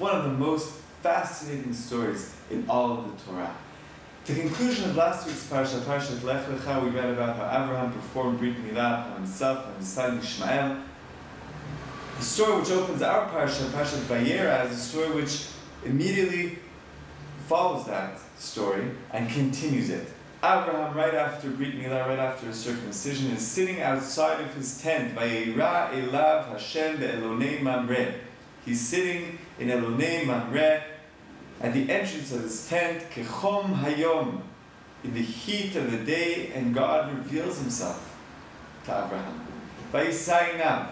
one of the most fascinating stories in all of the Torah. The conclusion of last week's Parashat Lech Lecha, we read about how Abraham performed Brit Milah on himself and his son Ishmael. The story which opens our Parashat Vayera, is a story which immediately follows that story and continues it. Abraham, right after Brit Milah, right after his circumcision, is sitting outside of his tent. Vayera elav Hashem be'elonei Mamre. He's sitting in Elonei Mamre at the entrance of his tent, Kechom Hayom, in the heat of the day, and God reveals himself to Abraham. Vayisainav,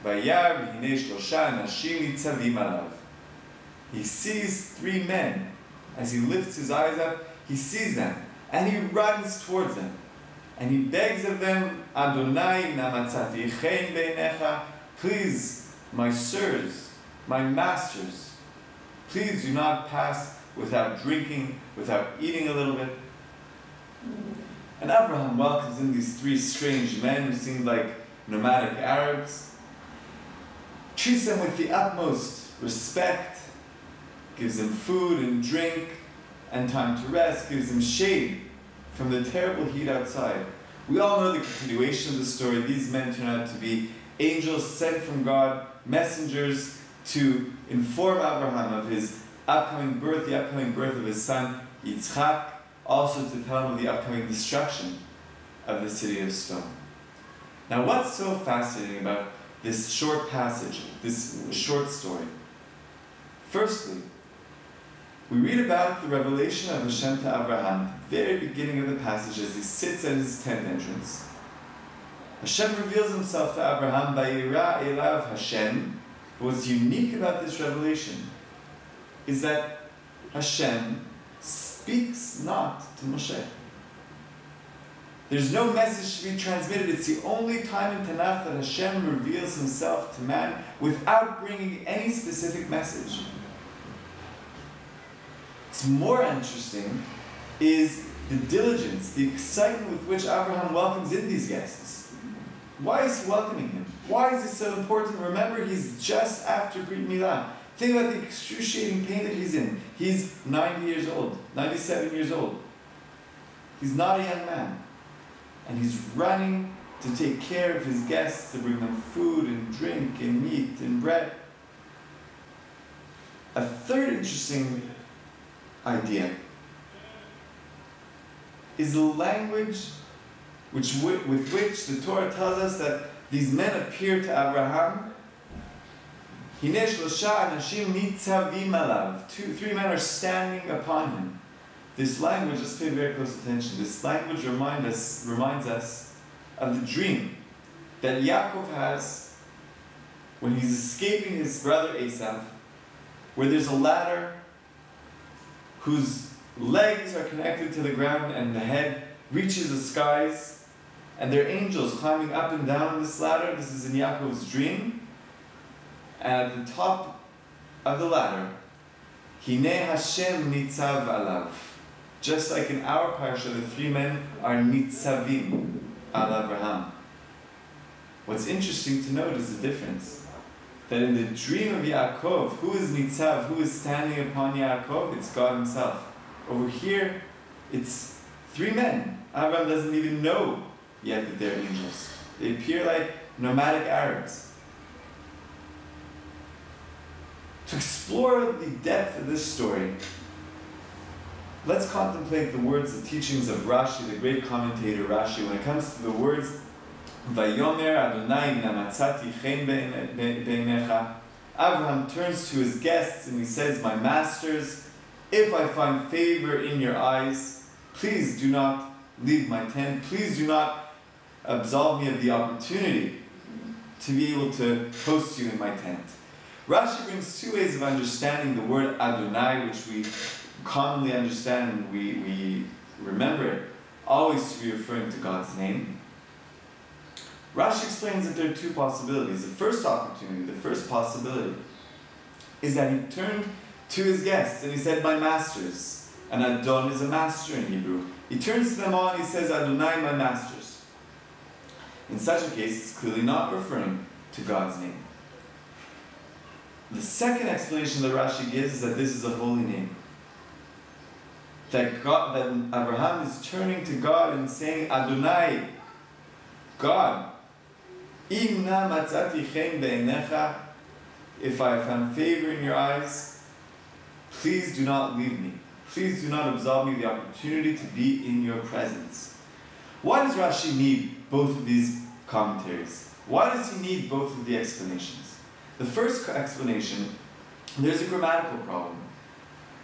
Vayar v'hinei shlosha anashim nitzavim alav. He sees three men. As he lifts his eyes up, he sees them, and he runs towards them. And he begs of them, Adonai namatzati chen beinecha, please, my sirs, my masters, please do not pass without drinking, without eating a little bit. And Abraham welcomes in these three strange men who seemed like nomadic Arabs, treats them with the utmost respect, gives them food and drink and time to rest, gives them shade from the terrible heat outside. We all know the continuation of the story. These men turn out to be angels sent from God, messengers to inform Abraham of his upcoming birth, the upcoming birth of his son Yitzchak, also to tell him of the upcoming destruction of the city of stone. Now, what's so fascinating about this short passage, this short story? Firstly, we read about the revelation of Hashem to Abraham at the very beginning of the passage as he sits at his tent entrance. Hashem reveals himself to Abraham, Vayera elav Hashem. What's unique about this revelation is that Hashem speaks not to Moshe. There's no message to be transmitted. It's the only time in Tanakh that Hashem reveals himself to man without bringing any specific message. What's more interesting is the diligence, the excitement with which Abraham welcomes in these guests. Why is he welcoming him? Why is this so important? Remember, he's just after Brit Milah. Think about the excruciating pain that he's in. He's 90 years old, 97 years old. He's not a young man. And he's running to take care of his guests, to bring them food and drink and meat and bread. A third interesting idea is the language with which the Torah tells us that these men appear to Abraham. Hinei shlosha anashim nitzavim alav. Three men are standing upon him. This language, let's pay very close attention. This language reminds us of the dream that Yaakov has when he's escaping his brother Esau, where there's a ladder whose legs are connected to the ground and the head reaches the skies, and there are angels climbing up and down this ladder. This is in Yaakov's dream. And at the top of the ladder, Hinei Hashem nitzav alav. Just like in our parsha, the three men are nitzavim al Abraham. What's interesting to note is the difference. That in the dream of Yaakov, who is nitzav, who is standing upon Yaakov? It's God himself. Over here, it's three men. Abraham doesn't even know yet that they're angels. They appear like nomadic Arabs. To explore the depth of this story, let's contemplate the words, the teachings of Rashi, the great commentator Rashi, when it comes to the words Vayomer Adonai namatzati chen beinecha. Abraham turns to his guests and he says, my masters, if I find favor in your eyes, please do not leave my tent. Please do not absolve me of the opportunity to be able to host you in my tent. Rashi brings two ways of understanding the word Adonai, which we commonly understand and we remember it always to be referring to God's name. Rashi explains that there are two possibilities. The first opportunity, the first possibility, is that he turned to his guests and he said, my masters. And Adon is a master in Hebrew. He turns to them all and he says, Adonai, my masters. In such a case, it's clearly not referring to God's name. The second explanation that Rashi gives is that this is a holy name. That Abraham is turning to God and saying, Adonai, God, Im na matzati chen be'einecha, if I found favor in your eyes, please do not leave me. Please do not absolve me the opportunity to be in your presence. Why does Rashi need both of these commentaries? Why does he need both of the explanations? The first explanation, there's a grammatical problem.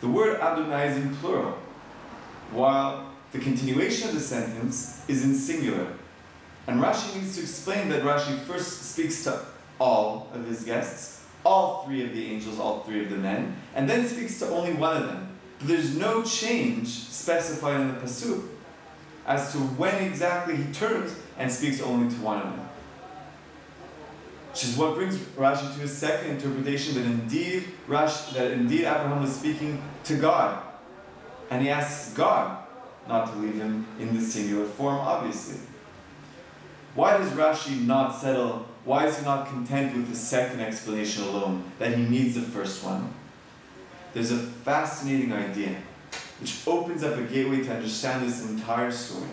The word Adonai is in plural, while the continuation of the sentence is in singular. And Rashi needs to explain that Rashi first speaks to all of his guests, all three of the angels, all three of the men, and then speaks to only one of them. But there's no change specified in the pasuk as to when exactly he turns and speaks only to one of them. Which is what brings Rashi to his second interpretation that indeed Abraham was speaking to God. And he asks God not to leave him in the singular form, obviously. Why does Rashi not settle? Why is he not content with the second explanation alone, that he needs the first one? There's a fascinating idea which opens up a gateway to understand this entire story.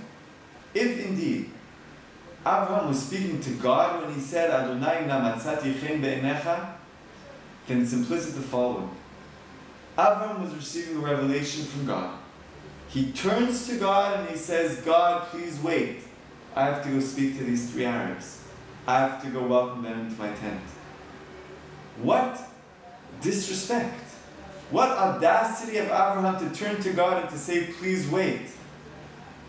If indeed Abraham was speaking to God when he said, Adonai na matzati chen be'einecha, then it's implicit the following. Abraham was receiving a revelation from God. He turns to God and he says, God, please wait. I have to go speak to these three Arabs. I have to go welcome them into my tent. What disrespect. What audacity of Abraham to turn to God and to say, please wait.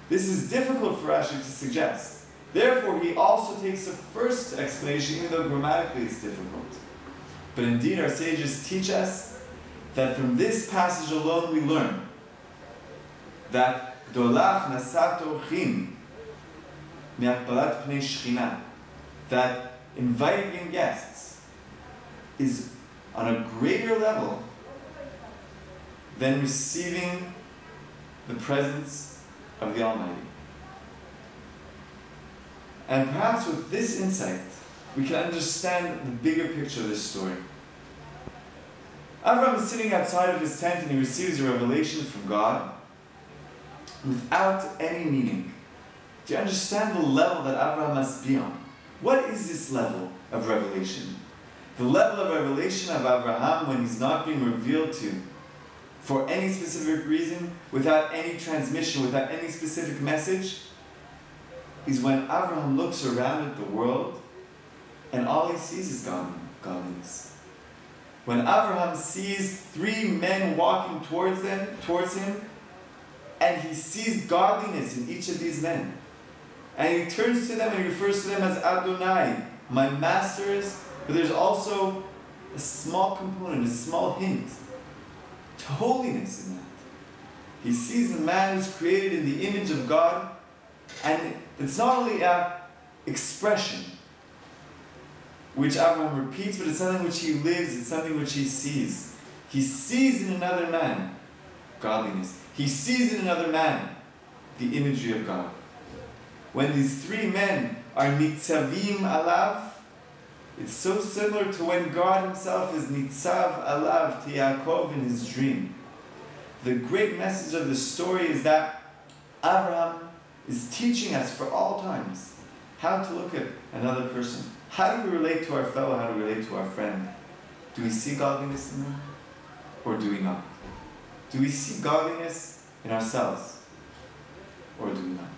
This is difficult for Rashi to suggest. Therefore, he also takes the first explanation, even though grammatically it's difficult. But indeed, our sages teach us that from this passage alone we learn that Dolach nasat orchim me'akbalat pnei shechina, that inviting in guests is on a greater level than receiving the presence of the Almighty. And perhaps with this insight, we can understand the bigger picture of this story. Abraham is sitting outside of his tent and he receives a revelation from God without any meaning. Do you understand the level that Abraham must be on? What is this level of revelation? The level of revelation of Abraham when he's not being revealed to for any specific reason, without any transmission, without any specific message, is when Abraham looks around at the world and all he sees is godliness. When Abraham sees three men walking towards him, and he sees godliness in each of these men, and he turns to them and he refers to them as Adonai, my masters, but there's also a small component, a small hint to holiness in that. He sees the man who's created in the image of God, and it's not only an expression which Abraham repeats, but it's something which he lives, it's something which he sees. He sees in another man godliness. He sees in another man the imagery of God. When these three men are nitzavim alav, it's so similar to when God himself is nitzav alav to Yaakov in his dream. The great message of the story is that Abraham is teaching us for all times how to look at another person. How do we relate to our fellow? How do we relate to our friend? Do we see godliness in them? Or do we not? Do we see godliness in ourselves? Or do we not?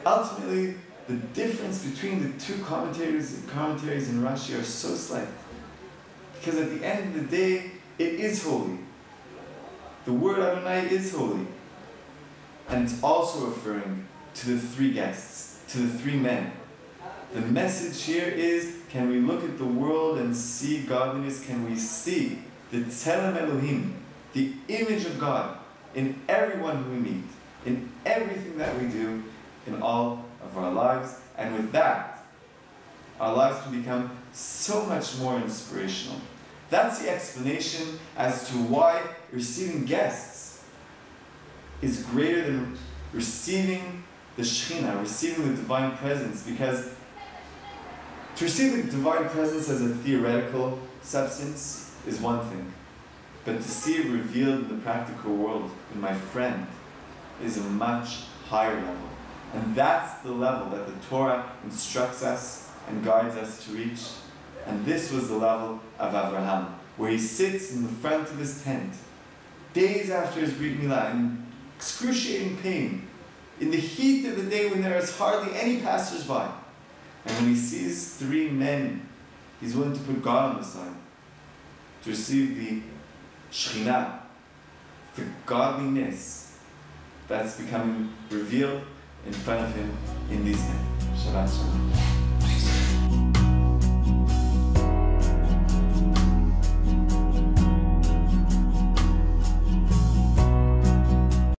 Ultimately, the difference between the two commentaries in Rashi are so slight. Because at the end of the day, it is holy. The word Adonai is holy. And it's also referring to the three guests, to the three men. The message here is, can we look at the world and see godliness? Can we see the Tzelem Elohim, the image of God, in everyone who we meet, in everything that we do, in all of our lives? And with that, our lives can become so much more inspirational. That's the explanation as to why receiving guests is greater than receiving the Shekhinah, receiving the divine presence, because To receive the divine presence as a theoretical substance is one thing, but to see it revealed in the practical world, in my friend, is a much higher level. And that's the level that the Torah instructs us and guides us to reach. And this was the level of Avraham, where he sits in the front of his tent, days after his Brit Milah, in excruciating pain, in the heat of the day when there is hardly any passers-by. And when he sees three men, he's willing to put God on the side, to receive the Shekhinah, the godliness that's becoming revealed in front of him in these men. Shabbat Shalom.